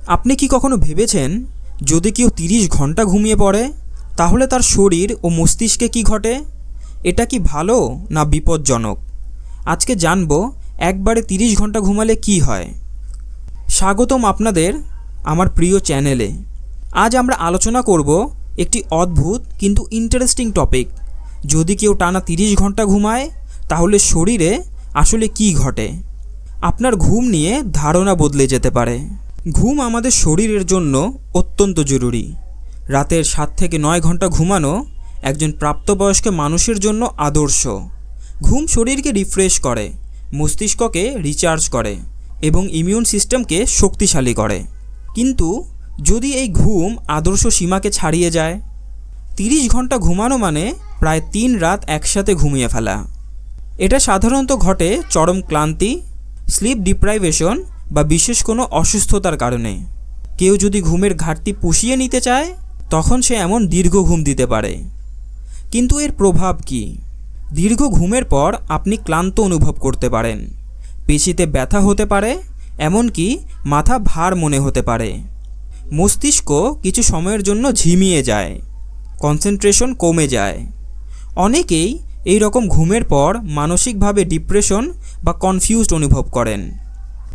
আপনি কি কখনো ভেবেছেন যদি কেউ 30 ঘন্টা ঘুমিয়ে পড়ে তাহলে তার শরীর ও মস্তিষ্কে কি ঘটে? এটা কি ভালো না বিপজ্জনক? আজকে জানব একবারে 30 ঘন্টা ঘুমালে কি হয়। স্বাগতম আপনাদের আমার প্রিয় চ্যানেলে। আজ আমরা আলোচনা করব একটি অদ্ভুত কিন্তু ইন্টারেস্টিং টপিক। যদি কেউ টানা 30 ঘন্টা ঘুমায় তাহলে শরীরে আসলে কি ঘটে? আপনার ঘুম নিয়ে ধারণা বদলে যেতে পারে। ঘুম আমাদের শরীরের জন্য অত্যন্ত জরুরি। রাতের 7 থেকে 9 ঘন্টা ঘুমানো একজন প্রাপ্তবয়স্ক মানুষের জন্য আদর্শ। ঘুম শরীরকে রিফ্রেশ করে, মস্তিষ্ককে রিচার্জ করে এবং ইমিউন সিস্টেমকে শক্তিশালী করে। কিন্তু যদি এই ঘুম আদর্শ সীমাকে ছাড়িয়ে যায়, 30 ঘন্টা ঘুমানো মানে প্রায় 3 রাত একসাথে ঘুমিয়ে ফেলা। এটা সাধারণত ঘটে চরম ক্লান্তি, স্লিপ ডিপ্রাইভেশন বা বিশেষ কোনো অসুস্থতার কারণে। কেউ যদি ঘুমের ঘাটতি পুষিয়ে নিতে চায় তখন সে এমন দীর্ঘ ঘুম দিতে পারে। কিন্তু এর প্রভাব কি? দীর্ঘ ঘুমের পর আপনি ক্লান্ত অনুভব করতে পারেন, পেশিতে ব্যথা হতে পারে, এমনকি মাথা ভার মনে হতে পারে। মস্তিষ্ক কিছু সময়ের জন্য ঝিমিয়ে যায়, কনসেন্ট্রেশন কমে যায়। অনেকেই এই রকম ঘুমের পর মানসিকভাবে ডিপ্রেশন বা কনফিউজড অনুভব করেন।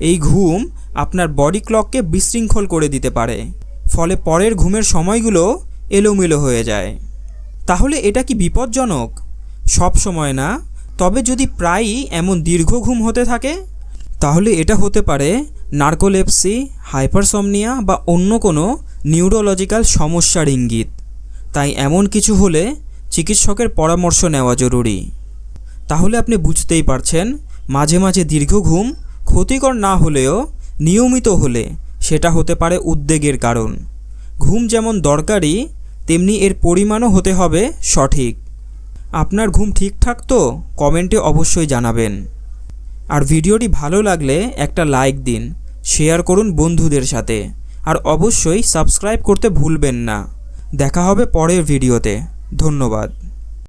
এই ঘুম আপনার বডি ক্লককে বিশৃঙ্খল করে দিতে পারে, ফলে পরের ঘুমের সময়গুলো এলোমেলো হয়ে যায়। তাহলে এটা কি বিপজ্জনক? সব সময় না, তবে যদি প্রায়ই এমন দীর্ঘ ঘুম হতে থাকে তাহলে এটা হতে পারে নার্কোলেপসি, হাইপারসমনিয়া বা অন্য কোনো নিউরোলজিক্যাল সমস্যার ইঙ্গিত। তাই এমন কিছু হলে চিকিৎসকের পরামর্শ নেওয়া জরুরি। তাহলে আপনি বুঝতেই পারছেন, মাঝে মাঝে দীর্ঘ ঘুম ক্ষতিকর না হলেও নিয়মিত হলে সেটা হতে পারে উদ্বেগের কারণ। ঘুম যেমন দরকারি তেমনি এর পরিমাণও হতে হবে সঠিক। আপনার ঘুম ঠিকঠাক তো? কমেন্টে অবশ্যই জানাবেন। আর ভিডিওটি ভালো লাগলে একটা লাইক দিন, শেয়ার করুন বন্ধুদের সাথে, আর অবশ্যই সাবস্ক্রাইব করতে ভুলবেন না। দেখা হবে পরের ভিডিওতে। ধন্যবাদ।